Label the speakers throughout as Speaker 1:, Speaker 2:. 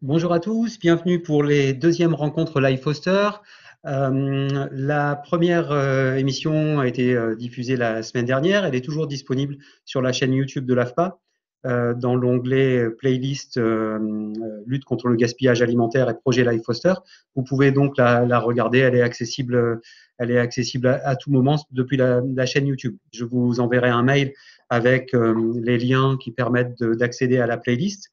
Speaker 1: Bonjour à tous, bienvenue pour les deuxièmes rencontres Live Foster. La première émission a été diffusée la semaine dernière. Elle est toujours disponible sur la chaîne YouTube de l'AFPA dans l'onglet playlist lutte contre le gaspillage alimentaire et projet Live Foster. Vous pouvez donc la regarder, elle est accessible à tout moment depuis la chaîne YouTube. Je vous enverrai un mail avec les liens qui permettent d'accéder à la playlist.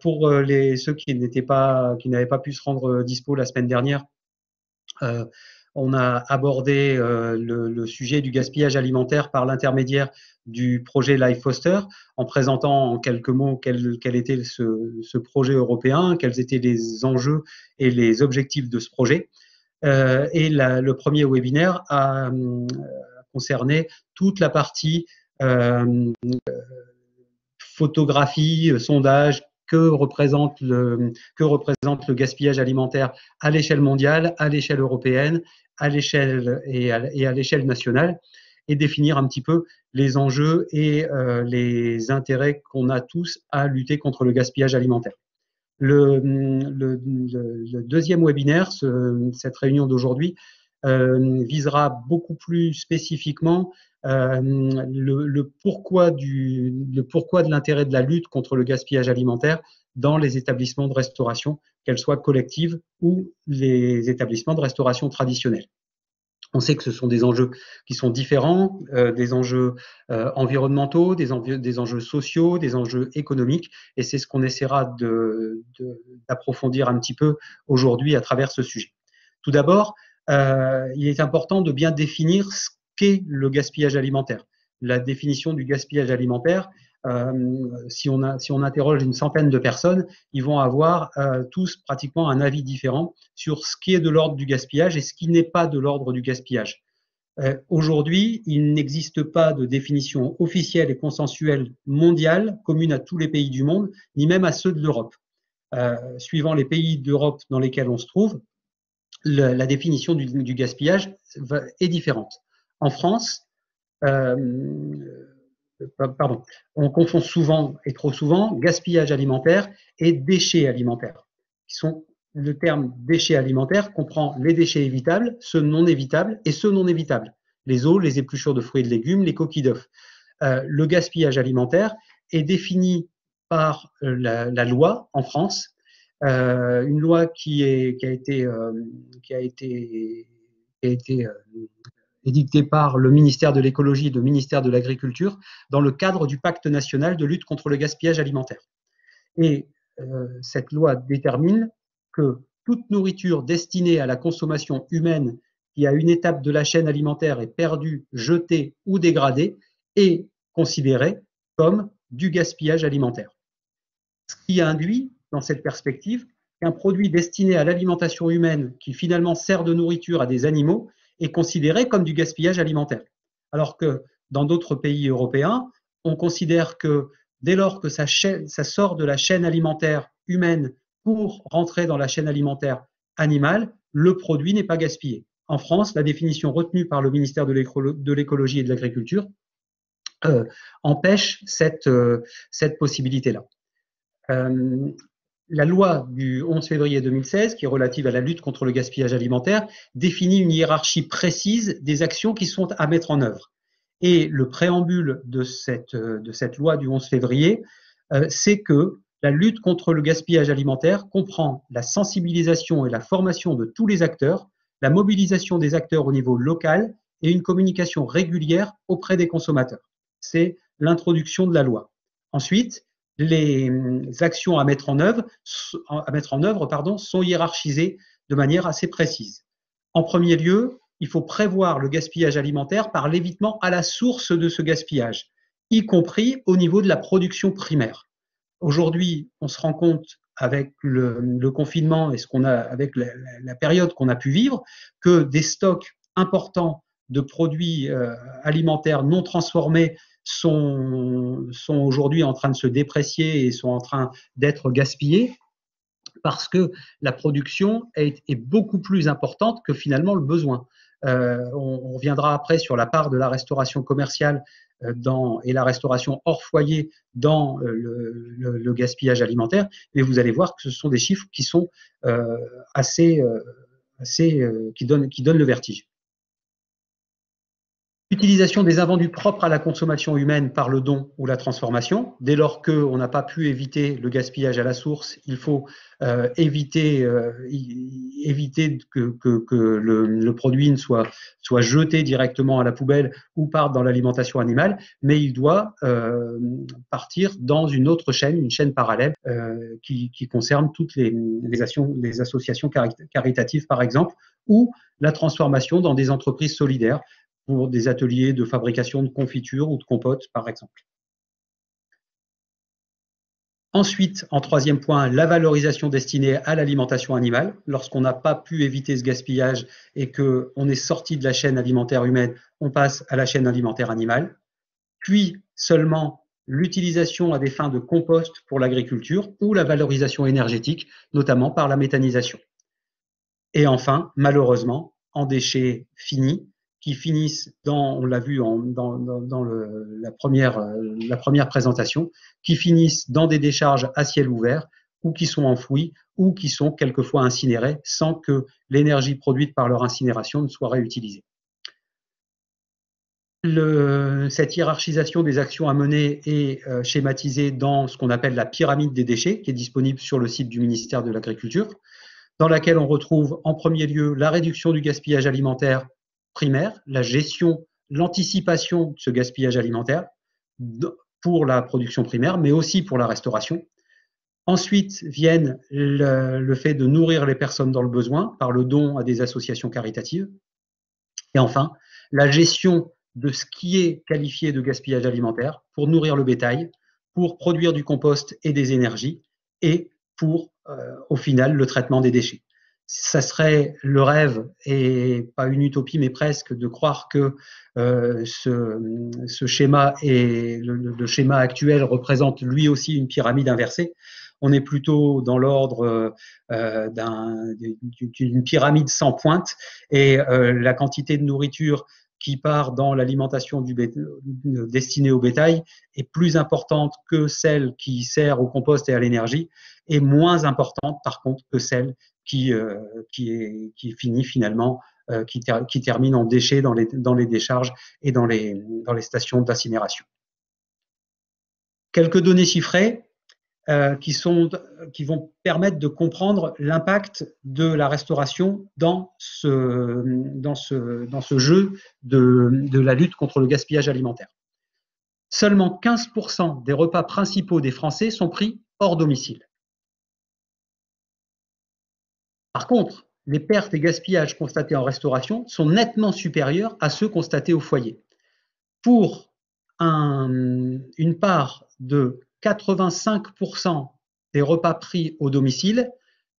Speaker 1: Pour ceux qui n'avaient pas pu se rendre dispo la semaine dernière, on a abordé le sujet du gaspillage alimentaire par l'intermédiaire du projet Life Foster, en présentant en quelques mots quel était ce projet européen, quels étaient les enjeux et les objectifs de ce projet. Le premier webinaire a concerné toute la partie photographie, sondage, que représente le gaspillage alimentaire à l'échelle mondiale, à l'échelle européenne, à l'échelle et à l'échelle nationale, et définir un petit peu les enjeux et les intérêts qu'on a tous à lutter contre le gaspillage alimentaire. Le deuxième webinaire, cette réunion d'aujourd'hui, visera beaucoup plus spécifiquement le pourquoi de l'intérêt de la lutte contre le gaspillage alimentaire dans les établissements de restauration, qu'elles soient collectives ou les établissements de restauration traditionnels. On sait que ce sont des enjeux qui sont différents, des enjeux environnementaux, des enjeux sociaux, des enjeux économiques, et c'est ce qu'on essaiera d'approfondir un petit peu aujourd'hui à travers ce sujet. Tout d'abord, il est important de bien définir ce qu'est le gaspillage alimentaire. La définition du gaspillage alimentaire, si on interroge une centaine de personnes, ils vont avoir tous pratiquement un avis différent sur ce qui est de l'ordre du gaspillage et ce qui n'est pas de l'ordre du gaspillage. Aujourd'hui, il n'existe pas de définition officielle et consensuelle mondiale commune à tous les pays du monde, ni même à ceux de l'Europe. Suivant les pays d'Europe dans lesquels on se trouve, la définition du gaspillage est différente. En France, on confond souvent et trop souvent gaspillage alimentaire et déchets alimentaires. Le terme déchets alimentaires comprend les déchets évitables, ceux non évitables et ceux non évitables. Les os, les épluchures de fruits et de légumes, les coquilles d'œufs. Le gaspillage alimentaire est défini par la loi en France, une loi qui a été édictée par le ministère de l'Écologie et le ministère de l'Agriculture dans le cadre du Pacte national de lutte contre le gaspillage alimentaire. Et cette loi détermine que toute nourriture destinée à la consommation humaine qui à une étape de la chaîne alimentaire est perdue, jetée ou dégradée est considérée comme du gaspillage alimentaire. Ce qui induit, dans cette perspective, qu'un produit destiné à l'alimentation humaine qui finalement sert de nourriture à des animaux est considéré comme du gaspillage alimentaire. Alors que dans d'autres pays européens, on considère que dès lors que ça sort de la chaîne alimentaire humaine pour rentrer dans la chaîne alimentaire animale, le produit n'est pas gaspillé. En France, la définition retenue par le ministère de l'Écologie et de l'Agriculture empêche cette possibilité-là. La loi du 11 février 2016, qui est relative à la lutte contre le gaspillage alimentaire, définit une hiérarchie précise des actions qui sont à mettre en œuvre. Et le préambule de cette loi du 11 février, c'est que la lutte contre le gaspillage alimentaire comprend la sensibilisation et la formation de tous les acteurs, la mobilisation des acteurs au niveau local et une communication régulière auprès des consommateurs. C'est l'introduction de la loi. Ensuite, les actions à mettre en œuvre sont hiérarchisées de manière assez précise. En premier lieu, il faut prévoir le gaspillage alimentaire par l'évitement à la source de ce gaspillage, y compris au niveau de la production primaire. Aujourd'hui, on se rend compte avec le confinement et avec la période qu'on a pu vivre, que des stocks importants de produits alimentaires non transformés sont aujourd'hui en train de se déprécier et sont en train d'être gaspillés parce que la production est beaucoup plus importante que finalement le besoin. On reviendra après sur la part de la restauration commerciale et la restauration hors foyer dans le gaspillage alimentaire, mais vous allez voir que ce sont des chiffres qui sont qui donnent le vertige. Utilisation des invendus propres à la consommation humaine par le don ou la transformation. Dès lors qu'on n'a pas pu éviter le gaspillage à la source, il faut éviter que le produit ne soit jeté directement à la poubelle ou parte dans l'alimentation animale, mais il doit partir dans une autre chaîne, une chaîne parallèle qui concerne toutes les associations caritatives, par exemple, ou la transformation dans des entreprises solidaires, pour des ateliers de fabrication de confitures ou de compotes, par exemple. Ensuite, en troisième point, la valorisation destinée à l'alimentation animale. Lorsqu'on n'a pas pu éviter ce gaspillage et qu'on est sorti de la chaîne alimentaire humaine, on passe à la chaîne alimentaire animale. Puis seulement l'utilisation à des fins de compost pour l'agriculture ou la valorisation énergétique, notamment par la méthanisation. Et enfin, malheureusement, en déchets finis, qui finissent on l'a vu dans la première présentation, qui finissent dans des décharges à ciel ouvert ou qui sont enfouis ou qui sont quelquefois incinérés sans que l'énergie produite par leur incinération ne soit réutilisée. Cette hiérarchisation des actions à mener est schématisée dans ce qu'on appelle la pyramide des déchets, qui est disponible sur le site du ministère de l'Agriculture, dans laquelle on retrouve en premier lieu la réduction du gaspillage alimentaire primaire, la gestion, l'anticipation de ce gaspillage alimentaire pour la production primaire, mais aussi pour la restauration. Ensuite viennent le fait de nourrir les personnes dans le besoin par le don à des associations caritatives. Et enfin, la gestion de ce qui est qualifié de gaspillage alimentaire pour nourrir le bétail, pour produire du compost et des énergies, et pour, au final, le traitement des déchets. Ça serait le rêve, et pas une utopie, mais presque, de croire que ce schéma et le schéma actuel représente lui aussi une pyramide inversée. On est plutôt dans l'ordre d'une pyramide sans pointe, et la quantité de nourriture qui part dans l'alimentation destinée au bétail est plus importante que celle qui sert au compost et à l'énergie, et moins importante par contre que celle qui finit finalement, qui termine en déchets dans les décharges et dans les stations d'incinération. Quelques données chiffrées qui vont permettre de comprendre l'impact de la restauration dans ce jeu de la lutte contre le gaspillage alimentaire. Seulement 15% des repas principaux des Français sont pris hors domicile. Par contre, les pertes et gaspillages constatés en restauration sont nettement supérieurs à ceux constatés au foyer. Pour une part de 85% des repas pris au domicile,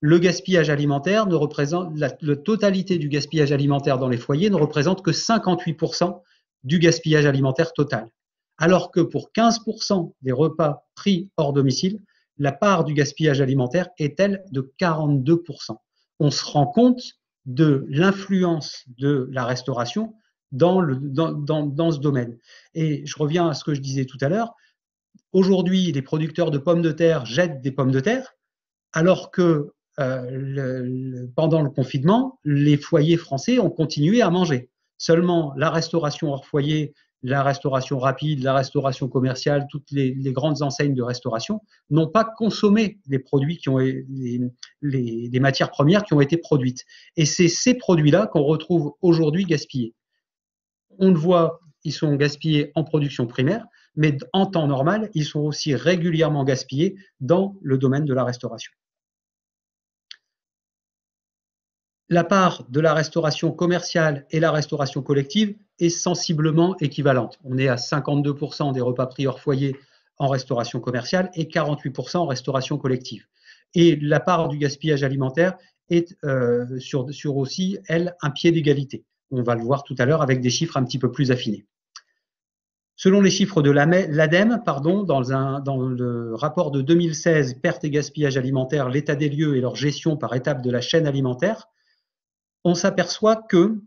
Speaker 1: le gaspillage alimentaire ne représente, la totalité du gaspillage alimentaire dans les foyers ne représente que 58% du gaspillage alimentaire total. Alors que pour 15% des repas pris hors domicile, la part du gaspillage alimentaire est elle de 42%. On se rend compte de l'influence de la restauration dans ce domaine. Et je reviens à ce que je disais tout à l'heure. Aujourd'hui, les producteurs de pommes de terre jettent des pommes de terre, alors que pendant le confinement, les foyers français ont continué à manger. Seulement, la restauration hors foyer, la restauration rapide, la restauration commerciale, toutes les grandes enseignes de restauration n'ont pas consommé les produits les matières premières qui ont été produites. Et c'est ces produits-là qu'on retrouve aujourd'hui gaspillés. On le voit, ils sont gaspillés en production primaire, mais en temps normal, ils sont aussi régulièrement gaspillés dans le domaine de la restauration. La part de la restauration commerciale et la restauration collective est sensiblement équivalente. On est à 52% des repas pris hors foyer en restauration commerciale et 48% en restauration collective. Et la part du gaspillage alimentaire est sur aussi, elle, un pied d'égalité. On va le voir tout à l'heure avec des chiffres un petit peu plus affinés. Selon les chiffres de l'ADEME, dans le rapport de 2016, pertes et gaspillage alimentaire, l'état des lieux et leur gestion par étapes de la chaîne alimentaire, on s'aperçoit que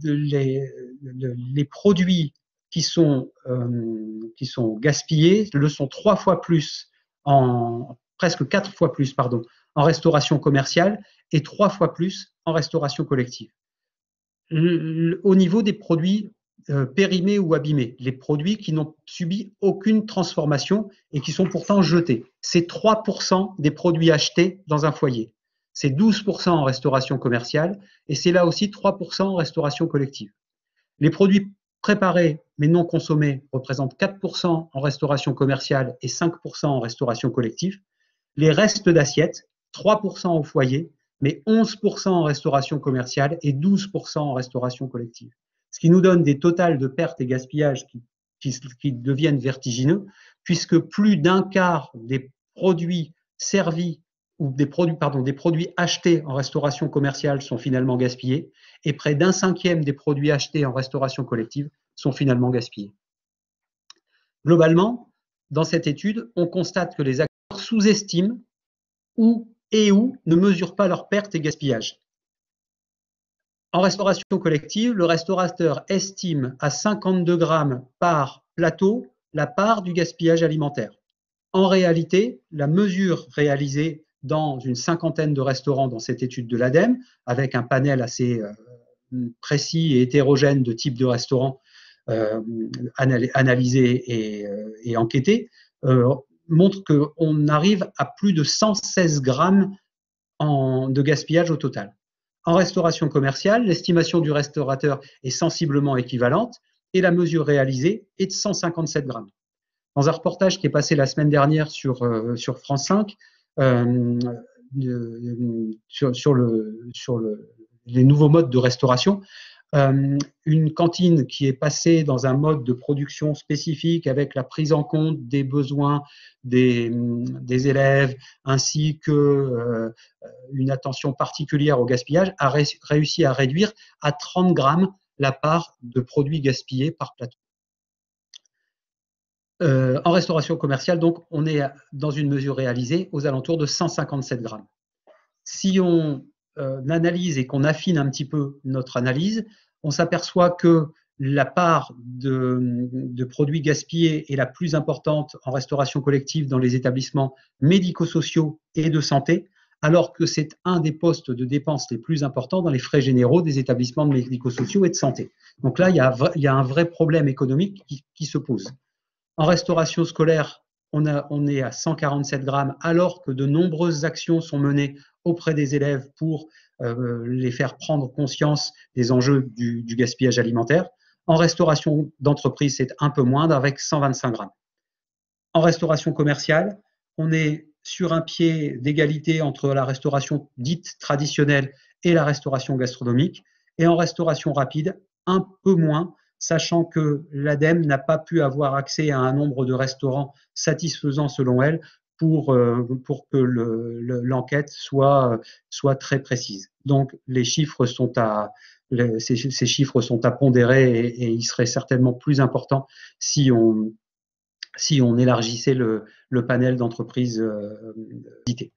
Speaker 1: les produits qui sont gaspillés le sont 3 fois plus, presque 4 fois plus, pardon, en restauration commerciale et 3 fois plus en restauration collective. Au niveau des produits périmés ou abîmés, les produits qui n'ont subi aucune transformation et qui sont pourtant jetés, c'est 3% des produits achetés dans un foyer. C'est 12% en restauration commerciale et c'est là aussi 3% en restauration collective. Les produits préparés mais non consommés représentent 4% en restauration commerciale et 5% en restauration collective. Les restes d'assiettes, 3% au foyer, mais 11% en restauration commerciale et 12% en restauration collective. Ce qui nous donne des totals de pertes et gaspillages qui deviennent vertigineux, puisque plus d'un quart des produits servis ou des produits achetés en restauration commerciale sont finalement gaspillés, et près d'un cinquième des produits achetés en restauration collective sont finalement gaspillés. Globalement, dans cette étude, on constate que les acteurs sous-estiment ou ne mesurent pas leurs pertes et gaspillages. En restauration collective, le restaurateur estime à 52 grammes par plateau la part du gaspillage alimentaire. En réalité, la mesure réalisée dans une cinquantaine de restaurants dans cette étude de l'ADEME, avec un panel assez précis et hétérogène de types de restaurants analysés et enquêtés, montre qu'on arrive à plus de 116 grammes de gaspillage au total. En restauration commerciale, l'estimation du restaurateur est sensiblement équivalente et la mesure réalisée est de 157 grammes. Dans un reportage qui est passé la semaine dernière sur France 5, sur les nouveaux modes de restauration, une cantine qui est passée dans un mode de production spécifique avec la prise en compte des besoins des élèves ainsi que une attention particulière au gaspillage a réussi à réduire à 30 grammes la part de produits gaspillés par plateau. En restauration commerciale, donc, on est dans une mesure réalisée aux alentours de 157 grammes. Si on analyse et qu'on affine un petit peu notre analyse, on s'aperçoit que la part de produits gaspillés est la plus importante en restauration collective dans les établissements médico-sociaux et de santé, alors que c'est un des postes de dépenses les plus importants dans les frais généraux des établissements médico-sociaux et de santé. Donc là, il y a un vrai problème économique qui se pose. En restauration scolaire, on est à 147 grammes, alors que de nombreuses actions sont menées auprès des élèves pour les faire prendre conscience des enjeux du gaspillage alimentaire. En restauration d'entreprise, c'est un peu moindre, avec 125 grammes. En restauration commerciale, on est sur un pied d'égalité entre la restauration dite traditionnelle et la restauration gastronomique. Et en restauration rapide, un peu moins, sachant que l'ADEME n'a pas pu avoir accès à un nombre de restaurants satisfaisant selon elle pour que l'enquête soit très précise. Donc les chiffres ces chiffres sont à pondérer et il serait certainement plus important si on élargissait le panel d'entreprises citées.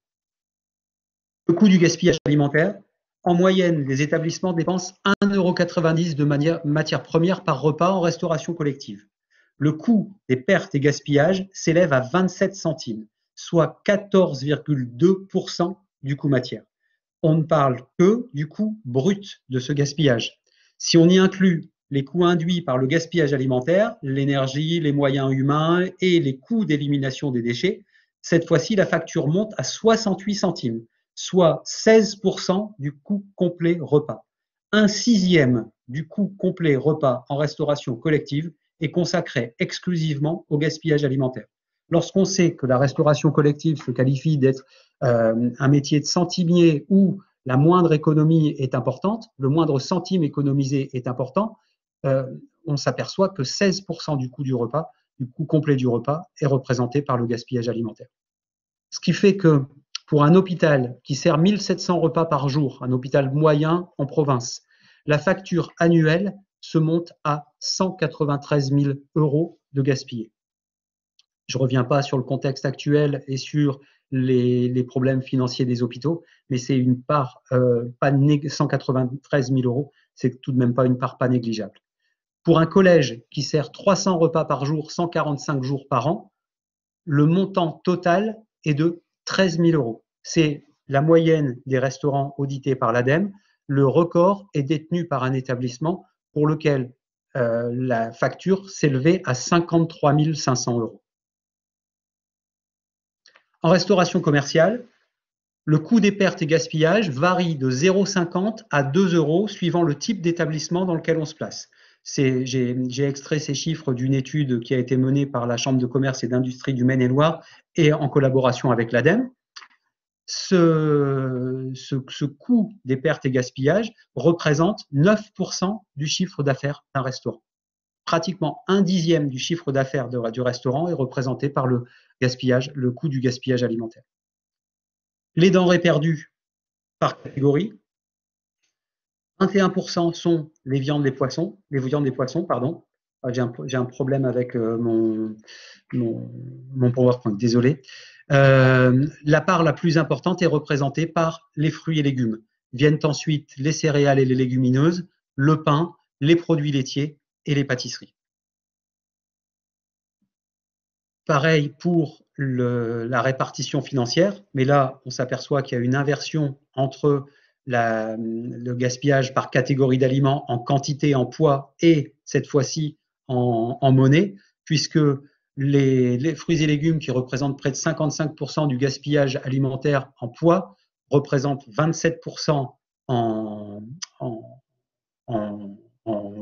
Speaker 1: Le coût du gaspillage alimentaire. En moyenne, les établissements dépensent 1,90 € de matières premières par repas en restauration collective. Le coût des pertes et gaspillages s'élève à 27 centimes, soit 14,2% du coût matière. On ne parle que du coût brut de ce gaspillage. Si on y inclut les coûts induits par le gaspillage alimentaire, l'énergie, les moyens humains et les coûts d'élimination des déchets, cette fois-ci, la facture monte à 68 centimes. Soit 16% du coût complet repas. Un sixième du coût complet repas en restauration collective est consacré exclusivement au gaspillage alimentaire. Lorsqu'on sait que la restauration collective se qualifie d'être un métier de centimier où la moindre économie est importante, le moindre centime économisé est important, on s'aperçoit que 16% du coût complet du repas, est représenté par le gaspillage alimentaire. Ce qui fait que pour un hôpital qui sert 1700 repas par jour, un hôpital moyen en province, la facture annuelle se monte à 193 000 € de gaspillés. Je ne reviens pas sur le contexte actuel et sur les problèmes financiers des hôpitaux, mais c'est une part, 193 000 euros, c'est tout de même pas une part pas négligeable. Pour un collège qui sert 300 repas par jour, 145 jours par an, le montant total est de 13 000 euros. C'est la moyenne des restaurants audités par l'ADEME. Le record est détenu par un établissement pour lequel la facture s'élevait à 53 500 euros. En restauration commerciale, le coût des pertes et gaspillages varie de 0,50 à 2 euros suivant le type d'établissement dans lequel on se place. J'ai extrait ces chiffres d'une étude qui a été menée par la Chambre de commerce et d'industrie du Maine-et-Loire et en collaboration avec l'ADEME. Ce coût des pertes et gaspillages représente 9% du chiffre d'affaires d'un restaurant. Pratiquement 1/10 du chiffre d'affaires du restaurant est représenté par le gaspillage, le coût du gaspillage alimentaire. Les denrées perdues par catégorie, 21% sont les viandes des poissons, pardon. J'ai un problème avec mon PowerPoint, désolé. La part la plus importante est représentée par les fruits et légumes. Viennent ensuite les céréales et les légumineuses, le pain, les produits laitiers et les pâtisseries. Pareil pour la répartition financière, mais là, on s'aperçoit qu'il y a une inversion entre le gaspillage par catégorie d'aliments en quantité, en poids et cette fois-ci en monnaie, puisque les fruits et légumes qui représentent près de 55% du gaspillage alimentaire en poids représentent 27%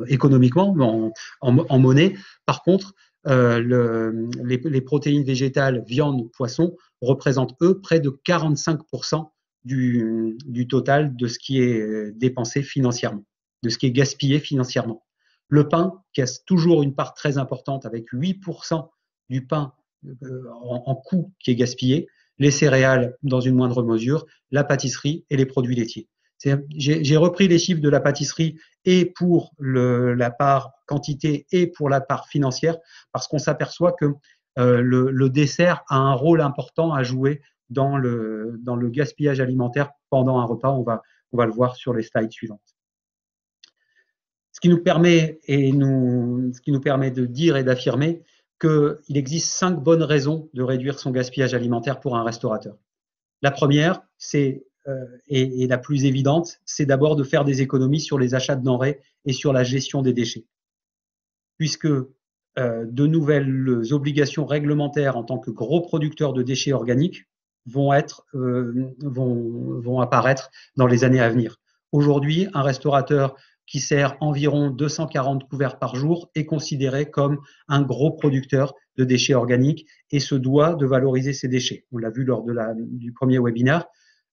Speaker 1: économiquement, en monnaie. Par contre, les protéines végétales, viande, poisson, représentent, eux, près de 45% du total de ce qui est dépensé financièrement, de ce qui est gaspillé financièrement. Le pain, qui a toujours une part très importante, avec 8% du pain en coût qui est gaspillé, les céréales dans une moindre mesure, la pâtisserie et les produits laitiers. J'ai repris les chiffres de la pâtisserie et pour la part quantité et pour la part financière, parce qu'on s'aperçoit que le dessert a un rôle important à jouer dans le gaspillage alimentaire pendant un repas. On va le voir sur les slides suivantes. Ce qui nous permet de dire et d'affirmer qu'il existe 5 bonnes raisons de réduire son gaspillage alimentaire pour un restaurateur. La première, et la plus évidente, c'est d'abord de faire des économies sur les achats de denrées et sur la gestion des déchets. Puisque de nouvelles obligations réglementaires en tant que gros producteur de déchets organiques vont apparaître dans les années à venir. Aujourd'hui, un restaurateur qui sert environ 240 couverts par jour est considéré comme un gros producteur de déchets organiques et se doit de valoriser ces déchets. On l'a vu lors du premier webinaire.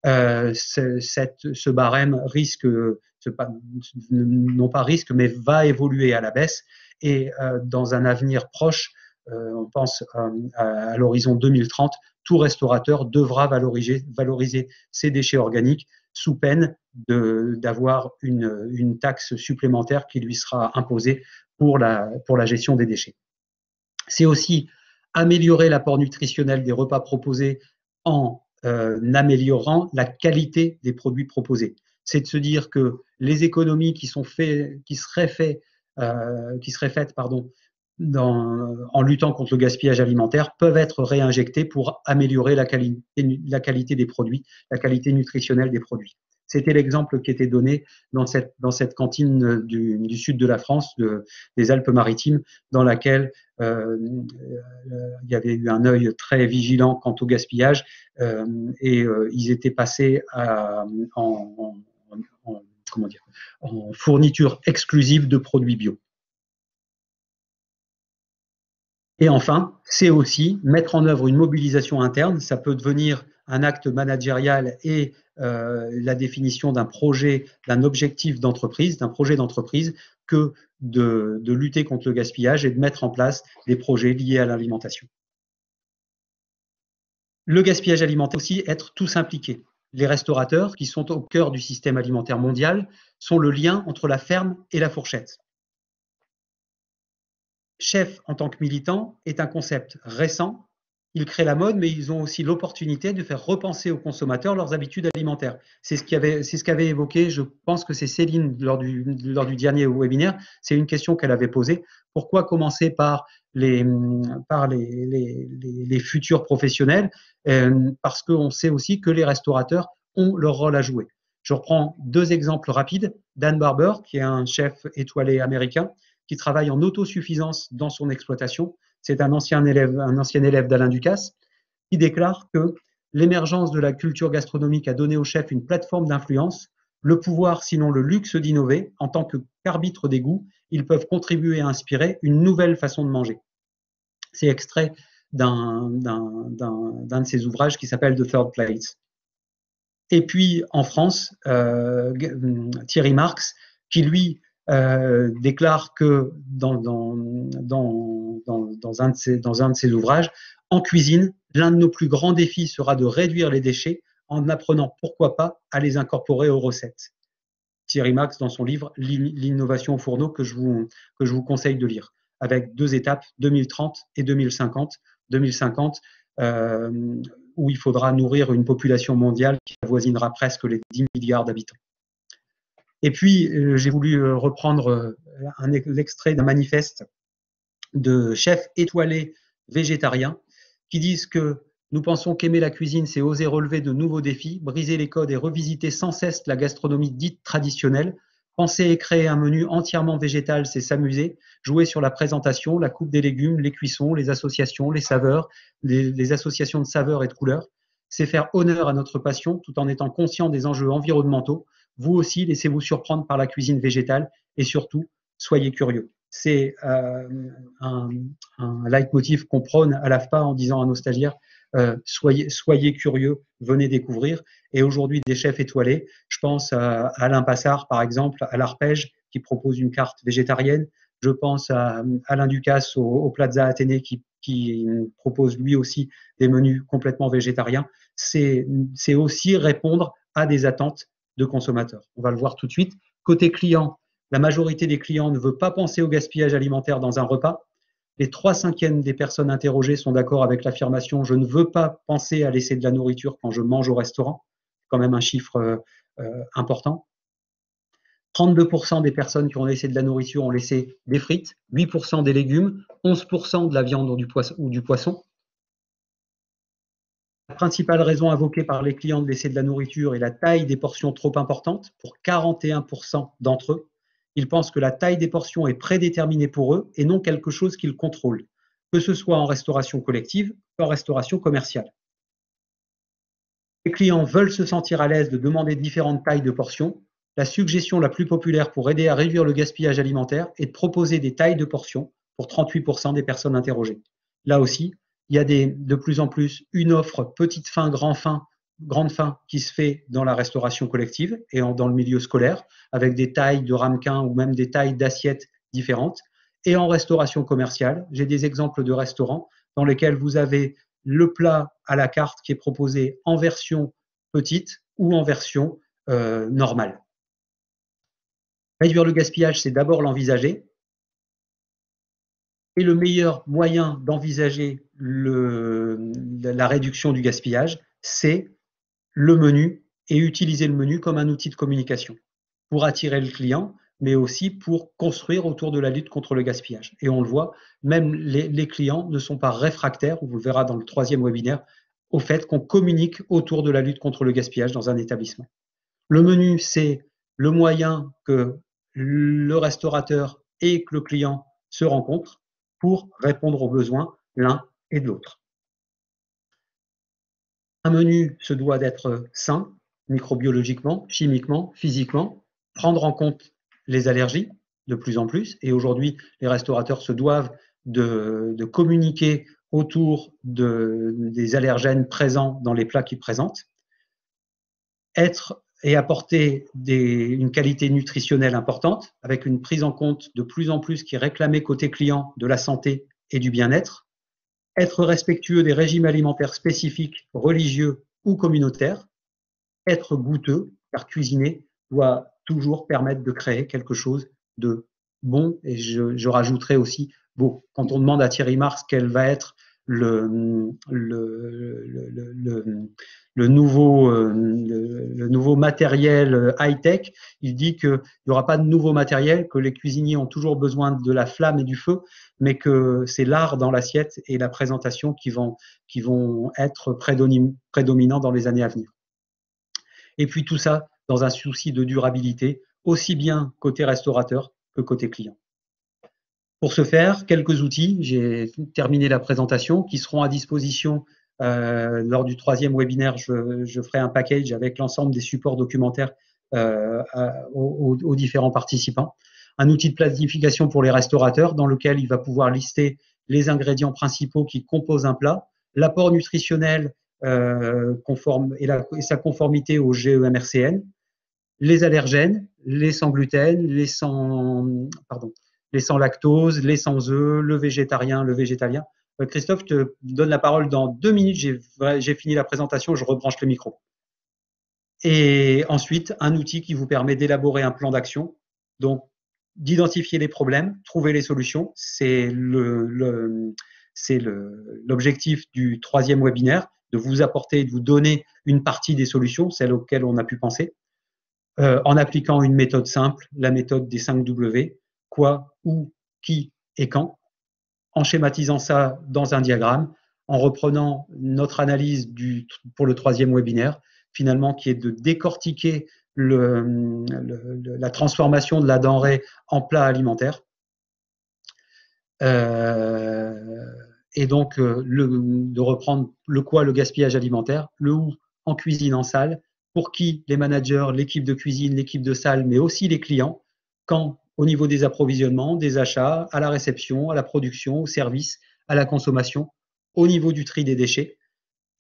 Speaker 1: Ce barème mais va évoluer à la baisse et dans un avenir proche, on pense à l'horizon 2030, tout restaurateur devra valoriser ses déchets organiques sous peine d'avoir une taxe supplémentaire qui lui sera imposée pour la gestion des déchets. C'est aussi améliorer l'apport nutritionnel des repas proposés en améliorant la qualité des produits proposés. C'est de se dire que les économies qui seraient faites en luttant contre le gaspillage alimentaire peuvent être réinjectées pour améliorer la qualité des produits, la qualité nutritionnelle des produits. C'était l'exemple qui était donné dans cette cantine du sud de la France, des Alpes-Maritimes, dans laquelle il y avait eu un œil très vigilant quant au gaspillage et ils étaient passés en fourniture exclusive de produits bio. Et enfin, c'est aussi mettre en œuvre une mobilisation interne. Ça peut devenir un acte managérial et la définition d'un projet, d'un objectif d'entreprise, d'un projet d'entreprise, que de lutter contre le gaspillage et de mettre en place des projets liés à l'alimentation. Le gaspillage alimentaire aussi, être tous impliqués. Les restaurateurs, qui sont au cœur du système alimentaire mondial, sont le lien entre la ferme et la fourchette. chef en tant que militant est un concept récent. Ils créent la mode, mais ils ont aussi l'opportunité de faire repenser aux consommateurs leurs habitudes alimentaires. C'est ce qu'avait évoqué, je pense que c'est Céline lors du dernier webinaire. C'est une question qu'elle avait posée. Pourquoi commencer par les futurs professionnels? Parce qu'on sait aussi que les restaurateurs ont leur rôle à jouer. Je reprends 2 exemples rapides. Dan Barber, qui est un chef étoilé américain, qui travaille en autosuffisance dans son exploitation. C'est un ancien élève d'Alain Ducasse, qui déclare que l'émergence de la culture gastronomique a donné aux chefs une plateforme d'influence, le pouvoir, sinon le luxe d'innover. En tant qu'arbitre des goûts, ils peuvent contribuer à inspirer une nouvelle façon de manger. C'est extrait d'un de ses ouvrages qui s'appelle The Third Place. Et puis en France, Thierry Marx, qui lui déclare que dans un de ses ouvrages, en cuisine, l'un de nos plus grands défis sera de réduire les déchets en apprenant, pourquoi pas, à les incorporer aux recettes. Thierry Marx dans son livre L'innovation au fourneau, que je vous conseille de lire, avec 2 étapes, 2030 et 2050. 2050, où il faudra nourrir une population mondiale qui avoisinera presque les 10 milliards d'habitants. Et puis, j'ai voulu reprendre l'extrait d'un manifeste de chefs étoilés végétariens qui disent que nous pensons qu'aimer la cuisine, c'est oser relever de nouveaux défis, briser les codes et revisiter sans cesse la gastronomie dite traditionnelle. Penser et créer un menu entièrement végétal, c'est s'amuser, jouer sur la présentation, la coupe des légumes, les cuissons, les associations, les saveurs, les associations de saveurs et de couleurs. C'est faire honneur à notre passion tout en étant conscient des enjeux environnementaux. Vous aussi, laissez-vous surprendre par la cuisine végétale et surtout, soyez curieux. C'est un leitmotiv qu'on prône à l'AFPA en disant à nos stagiaires soyez curieux, venez découvrir. Et aujourd'hui, des chefs étoilés, je pense à Alain Passard, par exemple, à l'Arpège, qui propose une carte végétarienne. Je pense à Alain Ducasse au Plaza Athénée, qui propose lui aussi des menus complètement végétariens. C'est aussi répondre à des attentes de consommateurs. On va le voir tout de suite. Côté client, la majorité des clients ne veut pas penser au gaspillage alimentaire dans un repas. Les 3/5 des personnes interrogées sont d'accord avec l'affirmation « je ne veux pas penser à laisser de la nourriture quand je mange au restaurant ». C'est quand même un chiffre important. 32% des personnes qui ont laissé de la nourriture ont laissé des frites, 8% des légumes, 11% de la viande ou du poisson. La principale raison invoquée par les clients de laisser de la nourriture est la taille des portions trop importantes pour 41% d'entre eux. Ils pensent que la taille des portions est prédéterminée pour eux et non quelque chose qu'ils contrôlent, que ce soit en restauration collective ou en restauration commerciale. Les clients veulent se sentir à l'aise de demander différentes tailles de portions. La suggestion la plus populaire pour aider à réduire le gaspillage alimentaire est de proposer des tailles de portions pour 38% des personnes interrogées. Là aussi, il y a de plus en plus une offre petite faim, grande faim qui se fait dans la restauration collective et dans le milieu scolaire, avec des tailles de ramequins ou même des tailles d'assiettes différentes. Et en restauration commerciale, j'ai des exemples de restaurants dans lesquels vous avez le plat à la carte qui est proposé en version petite ou en version normale. Réduire le gaspillage, c'est d'abord l'envisager. Et le meilleur moyen d'envisager la réduction du gaspillage, c'est le menu et utiliser le menu comme un outil de communication pour attirer le client, mais aussi pour construire autour de la lutte contre le gaspillage. Et on le voit, même les clients ne sont pas réfractaires, on vous le verra dans le 3e webinaire, au fait qu'on communique autour de la lutte contre le gaspillage dans un établissement. Le menu, c'est le moyen que le restaurateur et que le client se rencontrent pour répondre aux besoins l'un et de l'autre. Un menu se doit d'être sain, microbiologiquement, chimiquement, physiquement, prendre en compte les allergies de plus en plus. Et aujourd'hui, les restaurateurs se doivent de communiquer autour des allergènes présents dans les plats qu'ils présentent. Être et apporter une qualité nutritionnelle importante, avec une prise en compte de plus en plus qui est réclamée côté client de la santé et du bien-être. Être respectueux des régimes alimentaires spécifiques, religieux ou communautaires. Être goûteux, car cuisiner doit toujours permettre de créer quelque chose de bon, et je rajouterai aussi beau. Quand on demande à Thierry Marx quel va être le nouveau matériel high-tech, il dit qu'il n'y aura pas de nouveau matériel, que les cuisiniers ont toujours besoin de la flamme et du feu, mais que c'est l'art dans l'assiette et la présentation qui vont être prédominants dans les années à venir. Et puis tout ça dans un souci de durabilité, aussi bien côté restaurateur que côté client. Pour ce faire, quelques outils, j'ai terminé la présentation, qui seront à disposition lors du 3e webinaire. Je ferai un package avec l'ensemble des supports documentaires aux différents participants. Un outil de planification pour les restaurateurs dans lequel il va pouvoir lister les ingrédients principaux qui composent un plat, l'apport nutritionnel conforme et sa conformité au GEMRCN, les allergènes, les sans gluten, les sans lactose, les sans œufs, le végétarien, le végétalien. Christophe, je te donne la parole dans 2 minutes. J'ai fini la présentation, je rebranche le micro. Et ensuite, un outil qui vous permet d'élaborer un plan d'action, donc d'identifier les problèmes, trouver les solutions. C'est l'objectif du 3e webinaire, de vous apporter et de vous donner une partie des solutions, celles auxquelles on a pu penser, en appliquant une méthode simple, la méthode des 5 W, quoi, où, qui et quand, en schématisant ça dans un diagramme, en reprenant notre analyse pour le 3e webinaire, finalement, qui est de décortiquer la transformation de la denrée en plat alimentaire. Et donc, de reprendre le quoi, le gaspillage alimentaire, le où, en cuisine, en salle, pour qui les managers, l'équipe de cuisine, l'équipe de salle, mais aussi les clients, quand au niveau des approvisionnements, des achats, à la réception, à la production, au service, à la consommation, au niveau du tri des déchets.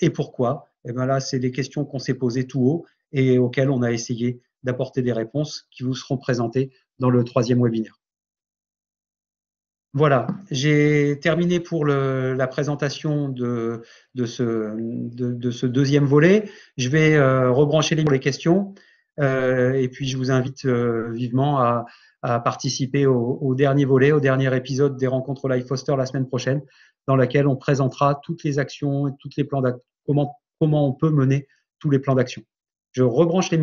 Speaker 1: Et pourquoi? Et bien là, c'est des questions qu'on s'est posées tout haut et auxquelles on a essayé d'apporter des réponses qui vous seront présentées dans le 3e webinaire. Voilà, j'ai terminé pour la présentation de ce 2e volet. Je vais rebrancher les questions et puis je vous invite vivement à participer au dernier volet, au dernier épisode des rencontres Life Foster la semaine prochaine, dans laquelle on présentera toutes les actions et tous les plans d'action, comment on peut mener tous les plans d'action. Je rebranche les